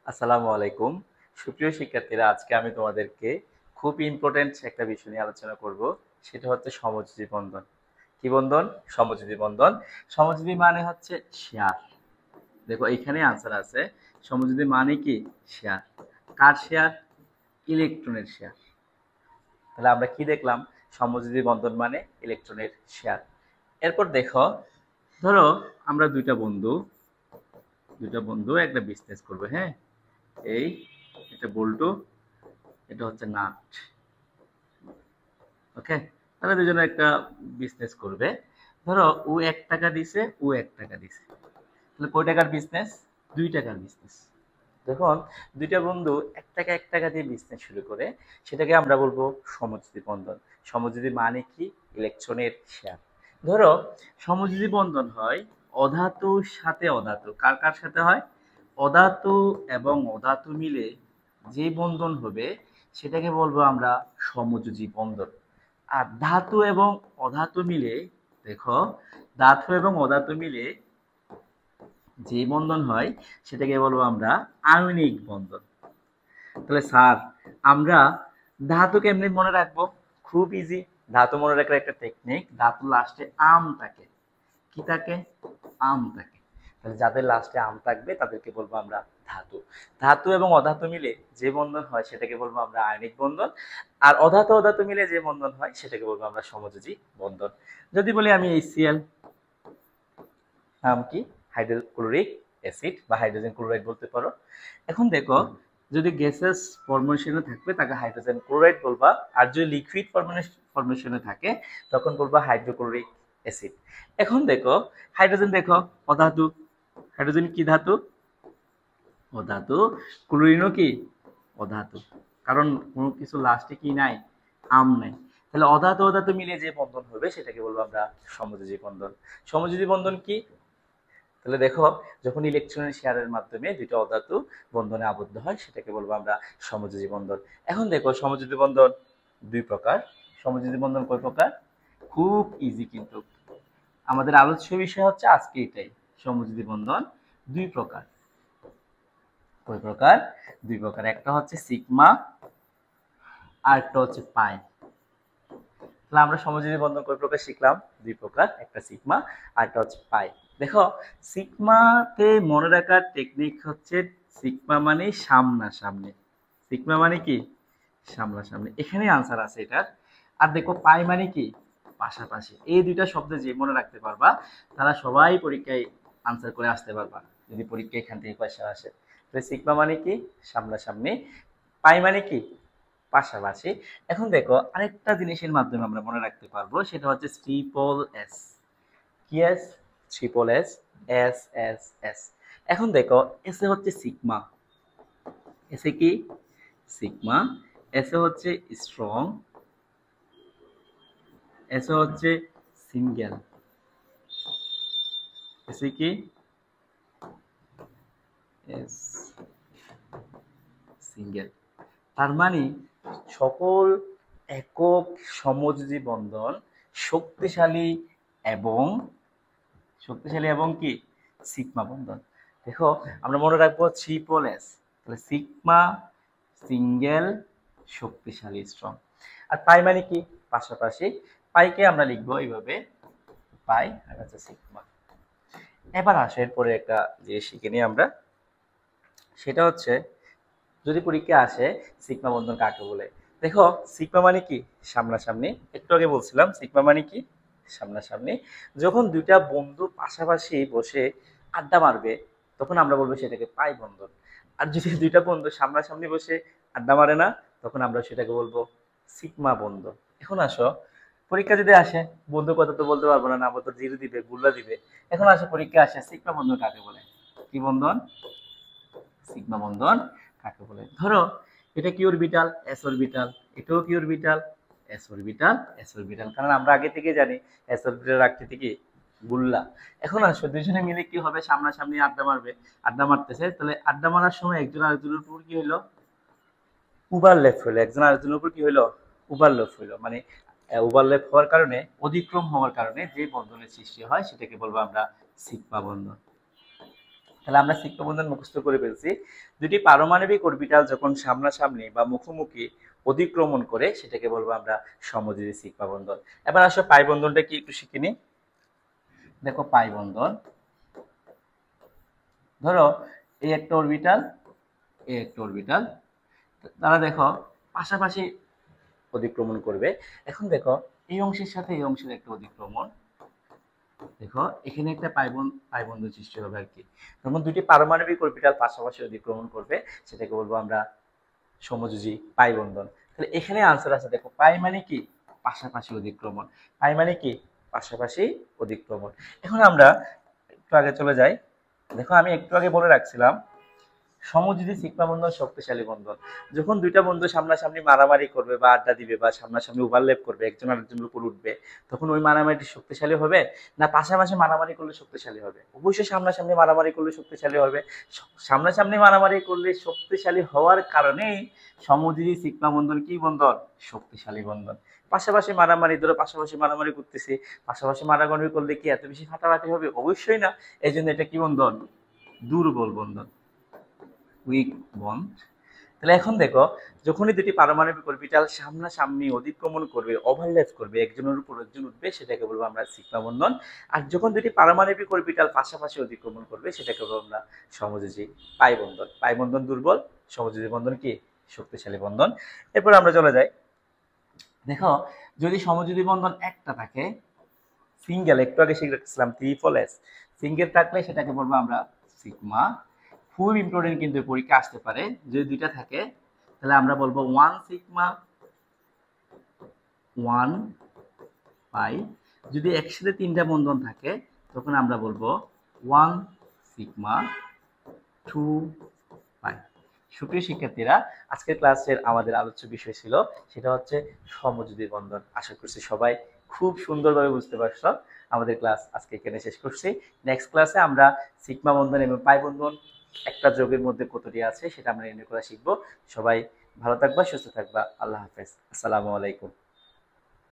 আসসালামু আলাইকুম। সুপ্রিয় শিক্ষার্থীরা, আজকে আমি তোমাদেরকে খুব ইম্পর্টেন্ট একটা বিষয় নিয়ে আলোচনা করব। সেটা হচ্ছে সমযোজী বন্ধন। কি বন্ধন? সমযোজী বন্ধন। সমযোজী মানে হচ্ছে শেয়ার। দেখো এখানে আনসার আছে। সমযোজী মানে কি? শেয়ার। কার শেয়ার? ইলেকট্রনের শেয়ার। তাহলে আমরা কি দেখলাম? সমযোজী বন্ধন মানে ইলেকট্রনের শেয়ার। এরপর দেখো, ধরো আমরা দুইটা বন্ধু একটা বিজনেস করবে, হ্যাঁ? এই এটা বল্টু, এটা হচ্ছে নাট। ওকে, তাহলে দুজনে একটা বিজনেস করবে। ধরো ও 1 টাকা দিছে, ও 1 টাকা দিছে। তাহলে কয় টাকার বিজনেস? 2 টাকার বিজনেস। যখন দুইটা বন্ধু 1 টাকা 1 টাকা দিয়ে বিজনেস শুরু করে, সেটাকে আমরা বলবো সমযোজী বন্ধন। সমযোজী মানে কি? ইলেকট্রনের শেয়ার। ধরো সমযোজী বন্ধন হয় অধাতুর সাথে অধাতু। কার কার সাথে হয়? অধাতু এবং অধাতু মিলে যে বন্ধন হবে সেটাকে বলবো আমরা সমযোজী বন্ধন। আর ধাতু এবং অধাতু মিলে, দেখো, ধাতু এবং অধাতু মিলে যে বন্ধন হয় সেটাকে বলবো আমরা আয়নিক বন্ধন। তাহলে স্যার, আমরা ধাতু কেমনে মনে রাখবো? খুব ইজি। ধাতু মনে রাখার একটা টেকনিক, ধাতু লাস্টে আম থাকে। কি থাকে? আম থাকে। তাহলে যাদের লাস্টে আম থাকবে তাদেরকে বলবো আমরা ধাতু। ধাতু এবং অধাতু মিলে যে বন্ধন হয় সেটাকে বলবো আমরা আয়নিক বন্ধন। আর অধাতু অধাতু মিলে যে বন্ধন হয় সেটাকে বলবো আমরা সমযোজী বন্ধন। যদি বলি আমি HCl, নাম কি? হাইড্রোক্লোরিক অ্যাসিড বা হাইড্রোজেন ক্লোরাইড বলতে পারো। এখন দেখো, যদি গ্যাসেস ফরমেশনে থাকবে তাকে হাইড্রোজেন ক্লোরাইড বলবা, আর যদি লিকুইড ফরমেশনে থাকে তখন বলবা হাইড্রোক্লোরিক অ্যাসিড। এখন দেখো, হাইড্রোজেন দেখো অধাতু। হাইড্রোজেন কি ধাতু? অধাতু। ক্লোরিনও কি? অধাতু। কারণ কোনো কিছু লাস্টে কি নাই? আম নাই। তাহলে অধাতু অধাতু মিলে যে বন্ধন হবে সেটাকে বলবো আমরা সমযোজী বন্ধন। সমযোজী বন্ধন কি? তাহলে দেখো, যখন ইলেকট্রনের শেয়ারের মাধ্যমে দুইটা অধাতু বন্ধনে আবদ্ধ হয় সেটাকে বলবো আমরা সমযোজী বন্ধন। এখন দেখো, সমযোজী বন্ধন দুই প্রকার। সমযোজী বন্ধন কয় প্রকার? খুব ইজি কিন্তু। আমাদের আলোচ্য বিষয় হচ্ছে আজকে এটাই। সমযোজী বন্ধন দুই প্রকার। কয় প্রকার? দুই প্রকার। একটা হচ্ছে সিগমা, আর একটা হচ্ছে পাই। তাহলে আমরা সমযোজী বন্ধন কয় প্রকার শিখলাম? দুই প্রকার। একটা সিগমা আর একটা হচ্ছে পাই। দেখো, সিগমাতে মনে রাখার টেকনিক হচ্ছে সিগমা মানে সামনাসামনি। সিগমা মানে কি? সামনাসামনি। এখানে আনসার আছে এটার। আর দেখো পাই মানে কি? পাশাপাশি। এই দুইটা শব্দ যে মনে রাখতে পারবা তারা সবাই পরীক্ষায় আনসার করে আসতে পারবা, যদি পরীক্ষা এখান থেকে কোয়েশ্চেন আসে। তো সিগমা মানে কি? সামনাসামনি। পাই মানে কি? পাশাপাশি। এখন দেখো, আরেকটা জিনিসের মাধ্যমে আমরা মনে রাখতে পারবো, সেটা হচ্ছে ট্রিপল এস। কি S? Triple S. S S S. এখন দেখো, এস এ হচ্ছে সিগমা। এস এ কি? সিগমা। এস এ হচ্ছে স্ট্রং। এস এ হচ্ছে সিঙ্গেল। এস এ কি? S single. তার মানে সকল একক সমযোজী বন্ধন শক্তিশালী এবং কি? সিগমা বন্ধন। দেখো, আমরা মনে রাখবো ট্রিপল এস। তাহলে সিগমা, সিঙ্গেল, শক্তিশালী, স্ট্রং। আর পাই মানে কি? পাশাপাশি। পাইকে আমরা লিখবো এইভাবে, পাই আর হচ্ছে সিগমা। এবার আসে এরপরে একটা জিনিস শিখে নিই আমরা। সেটা হচ্ছে, যদি পরীক্ষা আসে সিগমা বন্ধন কাকে বলে? দেখো, সিগমা মানে কি? সামনাসামনি। একটু আগে বলছিলাম সিগমা মানে কি? সামনাসামনি। যখন দুইটা বন্ধু পাশাপাশি বসে আড্ডা মারবে তখন আমরা বলবো সেটাকে পাই বন্ধন। আর যদি দুইটা বন্ধু সামনাসামনি বসে আড্ডা মারে না, তখন আমরা সেটাকে বলবো সিগমা বন্ধন। এখন আসো, পরীক্ষা যদি আসে, বন্ধু কথা তো বলতে পারবো না, না তো জিরো দিবে, গুল্লা দিবে। এখন আসো, পরীক্ষা আসে সিগমা বন্ধন কাকে বলে? কি বন্ধন? সিগমা বন্ধন কাকে বলে? ধরো এটা কি অরবিটাল? S orbital. এটাও কি orbital? S orbital. S orbital, কারণ আমরা আগে থেকে জানি এস অরবিটাল আকৃতি কি? গুল্লা। এখন আসো, দুজনে মিলে কি হবে? সামনাসামনি আড্ডা মারবে। আড্ডা মারতেছে, তাহলে আড্ডা মারার সময় একজন আরেকজনের উপর কি হইলো? ওভারল্যাপ হইলো। একজন আরেকজনের উপর কি হইলো? ওভারল্যাপ হইলো। মানে ওভারল্যাপ হওয়ার কারণে, অতিক্রম হওয়ার কারণে যে বন্ধনের সৃষ্টি হয় সেটাকে বলবো আমরা সিগমা বন্ধন। তাহলে আমরা সিগমা বন্ধন মুখস্থ করে ফেলছি। দুটি পারমাণবিক অরবিটাল যখন সামনাসামনি বা মুখোমুখি অতিক্রমণ করে সেটাকে বলবো আমরা সমযোজী সিগমা বন্ধন। এবার আসো পাই বন্ধনটা কি একটু শিখে নি। দেখো পাই বন্ধন, ধরো এই একটা অরবিটাল, এই একটা অরবিটাল, তারা দেখো পাশাপাশি অতিক্রমণ করবে। এখন দেখো এই অংশের সাথে এই অংশের একটা অতিক্রমণ, দেখো এখানে একটা পাই বন্ধন সৃষ্টি হবে আর কি। যখন দুটি পারমাণবিক অরবিটাল পাশাপাশি অতিক্রমণ করবে সেটাকে বলবো আমরা সমযোজী পাই বন্ধন। তাহলে এখানে আনসার আছে, দেখো পাই মানে কি পাশাপাশি অতিক্রমণ, পাই মানে কি পাশাপাশি অতিক্রমণ। এখন আমরা একটু আগে চলে যাই। দেখো আমি একটু আগে বলে রাখছিলাম সমযোজী সিগমা বন্ধন শক্তিশালী বন্ধন। যখন দুইটা বন্ধু সামনাসামনি মারামারি করবে বা আড্ডা দিবে বা সামনাসামনি ওভারল্যাপ করবে, একজন আরেকজনের উপর উঠবে, তখন ওই মারামারিটি শক্তিশালী হবে না পাশাপাশি মারামারি করলে শক্তিশালী হবে? অবশ্যই সামনাসামনি মারামারি করলে শক্তিশালী হবে। সামনাসামনি মারামারি করলে শক্তিশালী হওয়ার কারণেই সমযোজী সিগমা বন্ধন কি বন্ধন? শক্তিশালী বন্ধন। পাশাপাশি মারামারি, ধরো পাশাপাশি মারামারি করতেছি, পাশাপাশি মারামারি করলে কি এত বেশি ফাটাফাটি হবে? অবশ্যই না। এই জন্য এটা কি বন্ধন? দুর্বল বন্ধন, উইক বন্ড। তাহলে এখন দেখো যখনই দুটি পারমাণবিক অরবিটাল সামনাসামনি অতিক্রমণ করবে, ওভারল্যাপ করবে, একজনের উপর একজন উঠবে, সেটাকে বলবো আমরা সিগমা বন্ধন। আর যখন দুটি পারমাণবিক অরবিটাল পাশাপাশি অতিক্রমণ করবে সেটাকে বলবো আমরা সমযোজী পাই বন্ধন। পাই বন্ধন দুর্বল, সমযোজী বন্ধন কি শক্তিশালী বন্ধন। এরপর আমরা চলে যাই। দেখো যদি সমযোজী বন্ধন একটা থাকে, সিঙ্গেল, একটু আগে শিখেছিলাম ট্রিপল এস, সিঙ্গেল থাকলে সেটাকে বলবো আমরা সিগমা। খুব ইম্পর্টেন্ট কিন্তু পরীক্ষা আসতে পারে, যদি দুইটা থাকে তাহলে আমরা বলবো ওয়ান সিগমা ওয়ান পাই। যদি একসাথে তিনটা বন্ধন থাকে তখন আমরা বলবো ওয়ান সিগমা টু পাই। সুপ্রিয় শিক্ষার্থীরা, আজকের ক্লাসের আমাদের আলোচ্য বিষয় ছিল সেটা হচ্ছে সমযোজী বন্ধন। আশা করছি সবাই খুব সুন্দরভাবে বুঝতে পারছো। আমাদের ক্লাস আজকে এখানে শেষ করছি। নেক্সট ক্লাসে আমরা সিগমা বন্ধন এবং পাই বন্ধন একটা যোগের মধ্যে কতটি আছে সেটা আমরা নির্ণয় করা শিখবো। সবাই ভালো থাকবা, সুস্থ থাকবা। আল্লাহ হাফেজ, আসসালামু আলাইকুম।